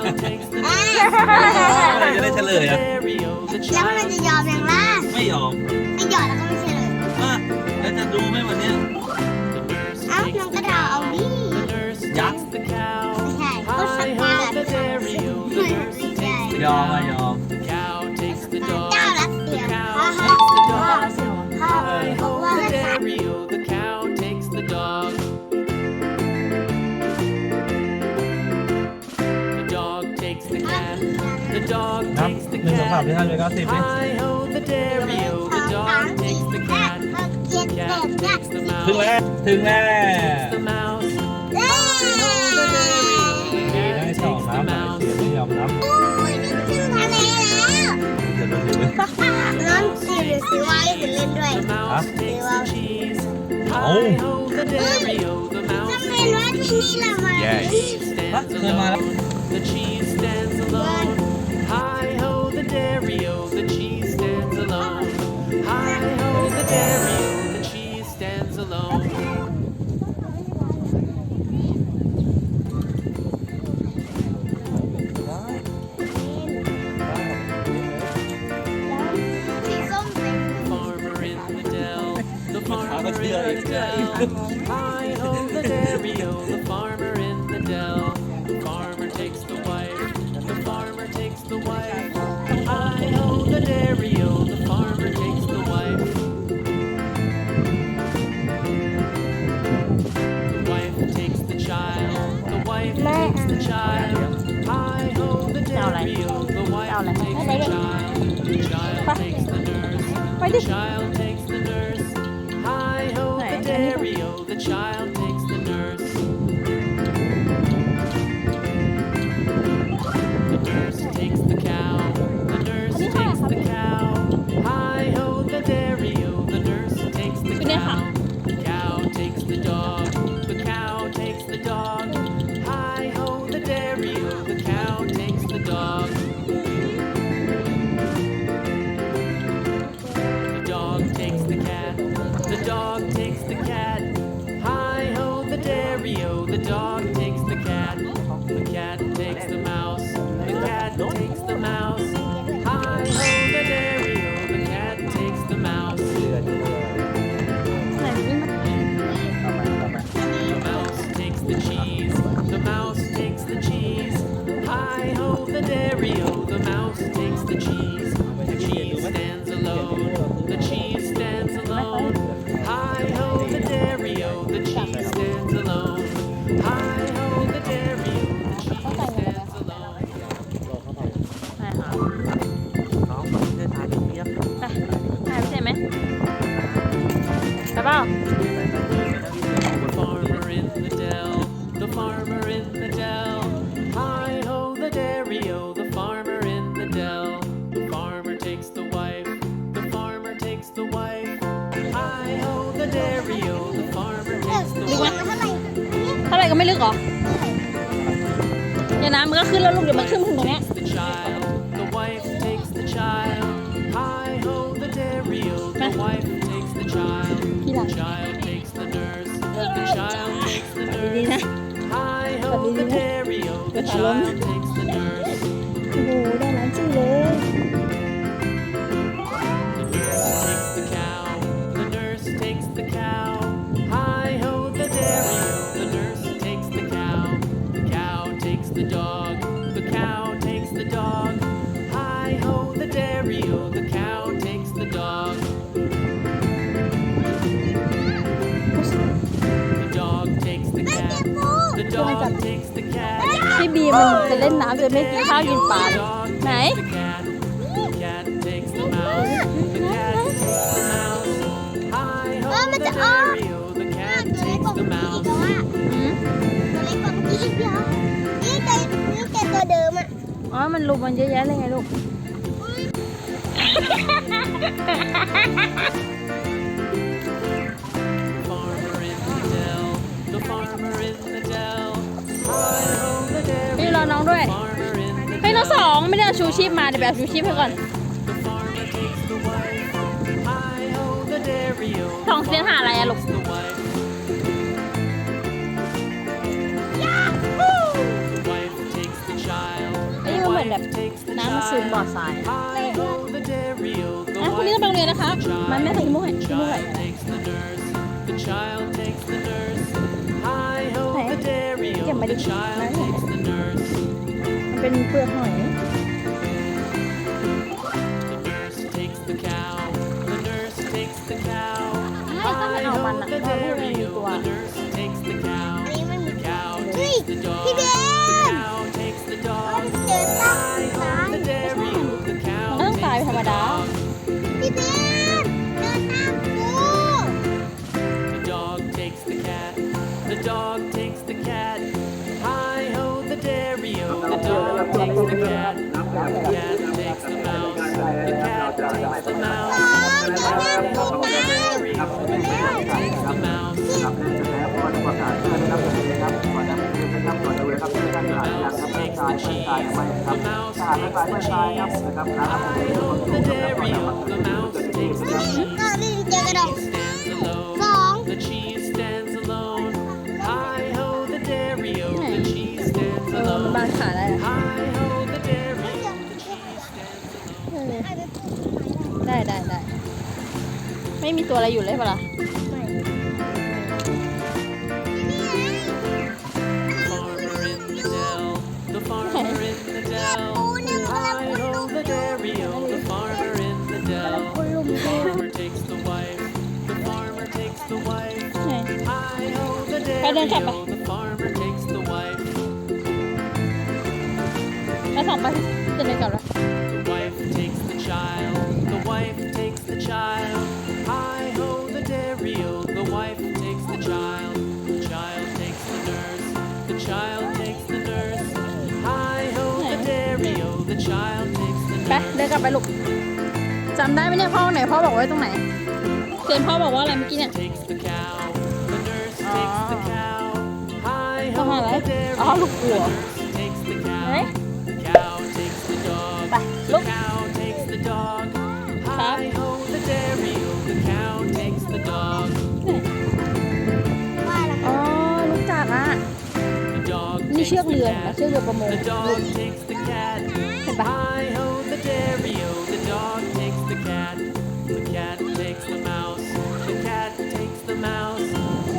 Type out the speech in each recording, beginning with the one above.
จะได้เฉลยอ่ะแล้วมันจะยอมอย่างล่ะไม่ยอมไม่ยอมแล้วก็ไม่เฉลยแล้วจะดูไหมวันนี้เอ้าน้องก็เดาเอาดิยักษ์ไม่ใช่ก็สักมาแบบไม่ใช่ยอมไม่ยอมเจ้ารัสเซียฮ่าฮ่าฮ่าว่าภาษานับ1 2 3 4 5 6 7 8 9 10ดิถึงแล้วได้2น้ำเสียไม่ยอมนับทะเลแล้วน้องซีหรือซีว่าเล่นด้วยซีว่าเอาจำเป็นว่าที่นี่เรามาเคยมาแล้ว The cheese stands alone. Hi ho, the dairy-o, the cheese stands alone. Hi ho, the dairy-o, the cheese stands alone. สีส้มเป็น Farmer in the dell, the farmer in the dell. Hi ho, the dairy-o, the farmer in the dell. The farmer takes the wife, the farmer takes the wife. Hi ho, the dairy-o, the farmer takes the wife. The wife takes the child, the wife takes the child. Hi ho, the dairy-o, the wife takes the child. The child takes the nurse, the child takes the nurse. Hi ho, the dairy-o, the child takes the nurse. The nurse takes the cow, the nurse takes the cow. Hi ho, the dairy-o, the nurse takes the cow. The cow takes the dog, the cow takes the dog. Hi ho, the dairy-o, the cow takes the dog. The dog takes the cat, the dog takes the cat. Hi ho, the dairy-o, the dog takes the cat. The cat takes the mouse, the cat takes the mouse. Hi ho, the dairy-o, the cat takes the mouse. The mouse takes the cheese, the mouse takes the cheese. Hi ho, the dairy-o, the mouse takes the cheese. The cheese stands alone, the cheese stands alone. Hi ho, the dairy-o, the cheese stands alone. Hi ho, the dairy-o, the cheese stands alone. ถ่ายไม่ใช่ไหมใช่เปล่า The farmer in the dell, the farmer in the dell. Hi ho, the dairy-o, the farmer in the dell. The farmer takes the wife, the farmer takes the wife. Hi ho, the dairy-o, the farmer takes the เลี้ยง wife. มาเท่าไหร่ เท่าไหร่ก็ไม่ลึกหรอเดี๋ยวน้ำมันก็ขึ้นแล้วลูกเดี๋ยวมันขึ้นถึงตรงเนี้ย The child, the wife takes the child. Hi ho, the dairy-o, the wife takes the child. The child takes the nurse, the child takes the ดีๆ nurse. นะ Hi ho, the dairy-o, the child takes the nurse. โอ้โหได้ร้านชื่อเลย The nurse takes the cow, the nurse takes the cow. Hi ho, the dairy-o, the nurse takes the cow. The cow takes the dog, the cow takes the dog. Hi ho, the dairy-o, the cow takes the dog. The dog takes the cat, the dog takes the cat. พี่บีมันจะเล่นน้ำจะไม่กินข้าวกินปลา The dog ไหน takes the cat, the cat takes the mouse, the cat takes the mouse. Hi ho, the dairy-o, the cat ตัวเล็ก takes กว่า the เมื่อ mouse. กี้ตัวเล็กกว่าเมื่อกี้อีกเดียวนี่แต่ตัวเดิมอ่ะ อ๋อมันรูมันเยอะแยะเลยไงลูก Farmer in the dell, the farmer in the dell. Hi ho, the พี่ dairy-o, รอน้องด้วย farmer in the เฮ้ยน้องสองไม่ได้เอาชูชีพมาเดี๋ยวไปเอาชูชีพให้ก่อน The farmer takes the wife. Hi ho, the dairy-o, สองเสียงหาอะไรอะลูก the wife. The wife takes the child, แบบน้ำมันซึมบ่อทราย Hi-ho the dairy-o, the อ่ะคุณนี่ต้องไปโรงเรียนนะครับมันแม่ใส่ขี้มูกให้ขี้มูกไหล child takes the nurse. The child takes the nurse. Hi-ho the dairy-o, the child takes the nurse. มันเป็นเปลือกหอย The nurse takes the cow. The nurse takes the cow. ไม่ต้องไปเอามันอ่ะ The เพราะมันมี dairy-o, ตัว the nurse takes the cow. อันนี้มันมี The cow เฮ้ย takes the dog. พี่เบ The น cow takes the เรา dog. เจอตั้งซ้าย The dairy-o, the มัน cow ก็ต้องตายเป็นธรรมดา พี่เบนเดินตามกู The dog takes the cat. The dog takes the cat. Hi-ho the dairy-o. The dog takes the cat. The cat takes the mouse. The cat takes the mouse. Hi-ho the dairy-o. The cat takes the mouse. The mouse takes the cheese. The mouse takes the cheese. Hi-ho the dairy-o. The mouse takes the cheese. ก็ได้เจอกระดอง Stands alone. สอง The cheese stands alone. Hi-ho the dairy-o. The cheese stands มัน alone. บานขาได้แล้ว Hi-ho the dairy-o. The cheese stands alone. ได้ไม่มีตัวอะไรอยู่เลยเปล่าล่ะ Farmer in the dell. The farmer in the dell. Hi-ho the dairy-o. The farmer in the dell. The farmer takes the wife. The farmer takes the wife. ไหน Hi-ho the ไปเดินกลับไป dairy-o. The farmer takes the wife. แล้วสองไปจะเดินกลับแล้ว The wife takes the child. The wife takes the child. Hi-ho the dairy-o. The wife takes the child. The child takes the nurse. The child takes the nurse. Hi-ho the dairy-o. The child takes the ไป nurse. เดินกลับไปลูกจำได้ไหมเนี่ยพ่อไหนพ่อบอกไว้ตรงไหนเซนพ่อบอกว่าอะไรเมื่อกี้เนี่ย Takes the cow. The nurse takes the cow. ทำ Hi-ho อะไร the อ๋อ dairy-o. ลูกวัว The nurse takes the เฮ้ย cow. The cow takes the dog. ไปลุก The cow takes the dog. ครับ Hi-ho the dairy-o. The cow takes the dog. ว่าแล้ว อ๋อรู้จักอ่ะ The dog นี่ takes เชือก the เรือเห็นไหม cat. เชือกเรือประมง The dog takes the cat. เห็นปะ Hi-ho the dairy-o. The dog takes the cat. The cat takes the mouse. The cat takes the mouse.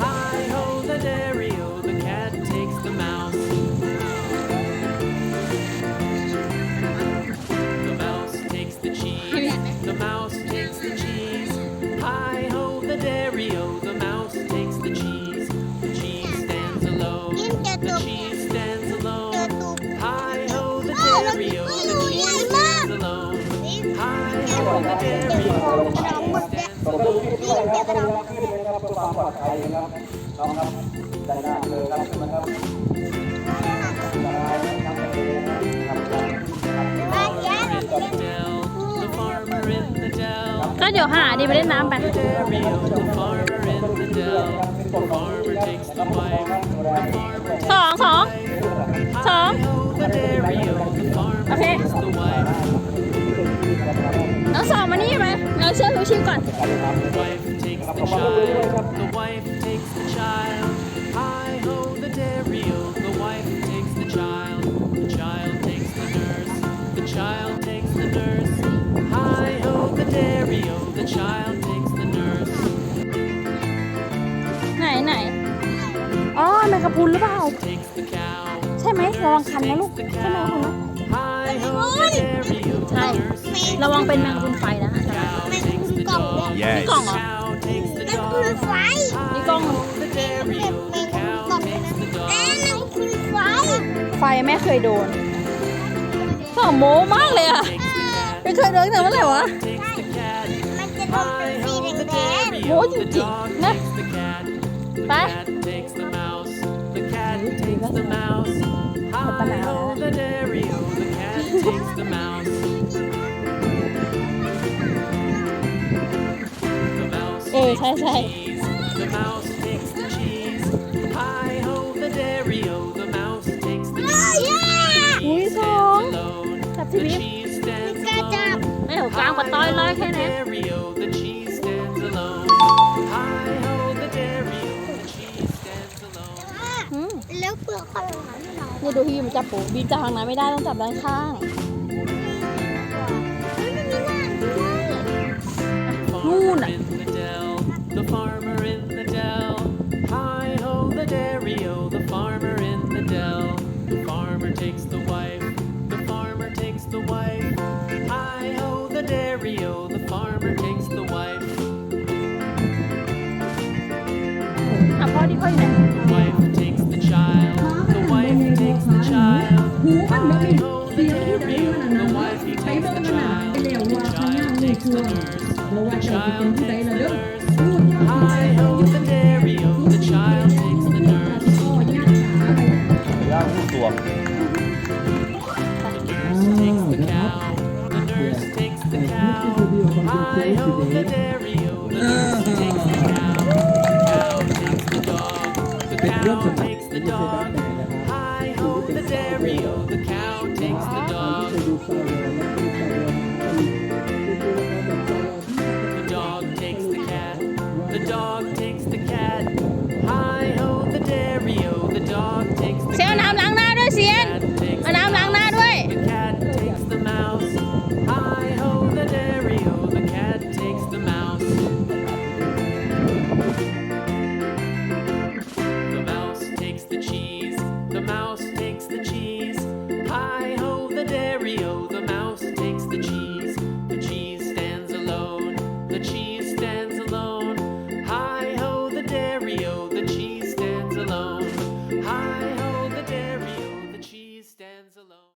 Hi-ho the dairy-o. The cat takes the mouse. The mouse takes the cheese. The mouse takes the cheese. Hi-ho the dairy-o. The mouse takes the cheese. The cheese stands alone. ยิ่งเจอ The ตุก cheese stands เจอ alone. ตุก Hi-ho the อ้าวแล้ว dairy-o. ไม่ The รู้ใหญ่ cheese มาก stands alone. นี่ Hi-ho the เจอ dairy-o. ของ The กระดองหมด cheese แล้ว stands alone. นี่เจอกระดอง The farmer in the dell. ก็เดี๋ยวหาดิไปเล่นน้ำไป The dairy-o. The farmer in the dell. The farmer takes the wife. The farmer สอง Hi-ho the dairy-o. The farmer Okay. takes the wife. น้องสองมานี่ไหมเราเชือกชูชีพก่อน The wife takes the child. The wife takes the child. Hi-ho the dairy-o. The wife takes the child. The child takes the nurse. The child takes the nurse. Hi-ho the dairy-o. The child takes the nurse. ไหนอ๋อแมงกะพรุนหรือเปล่า Takes the cow. ใช่ไหมระวังคันนะลูก ใช่ไหมคุณนะ Hi-ho the dairy-o. ใช่ ระวังเป็นแมงกะพรุนไฟนะ Cow takes the dog. นี่กล่องเหรอ Cow takes the นั่นคือ dog. ไฟ นี่กล้อง Hi-ho the dairy-o. The cow takes the นั่น dog. คือไฟ ไฟแม่เคยโดนสองโมมากเลยอ่ะ Takes the cat. ไม่เคยโดนตั้งแต่เมื่อไหร่วะ Takes the cat. มันจะโดนเป็นสีแดง The โอ้จ dog ริงๆนะ takes the cat. The ไป cat takes the mouse. The cat takes the mouse. Hi-ho the dairy-o. The cat takes the mouse. The mouse เออ ใช่ takes ใช่ the cheese. The mouse takes the cheese. Hi-ho the dairy-o. The mouse takes the cheese. อุ้ย Cheese สอง stands alone. จับที่ The วิบ cheese stands กระจับ alone. ไม่เอากลางปะต้อยเลยแค่นี้ Dairy-o, the cheese stands alone. Hi-ho, the dairy-o, the cheese stands alone. อืม แล้วเปลือกข้างหลังเรา นี่ดูพี่บีมจับปูบีมจับทางนั้นไม่ได้ต้องจับด้านข้าง Hi-ho, farmer น่ะ in the dell, the farmer in the dell. Hi ho the dairy-o, the farmer in the dell. The farmer takes the wife, the farmer takes the wife. Hi ho the dairy-o, the farmer takes the wife. อ่ะพ่อที่พ่ออยู่ไหน The wife takes the child, the wife takes the child. Hi ho the dairy-o, the wife he takes the child. The child takes the nurse, the child takes the nurse. Hi ho the dairy-o, the child takes the nurse. ย่างผู้ตัว The nurse takes the cow, the nurse takes the cow. Hi ho the dairy-o, the nurse takes the cow. The cow takes the dog, the cow takes the dog. Hi ho the dairy-o, the cow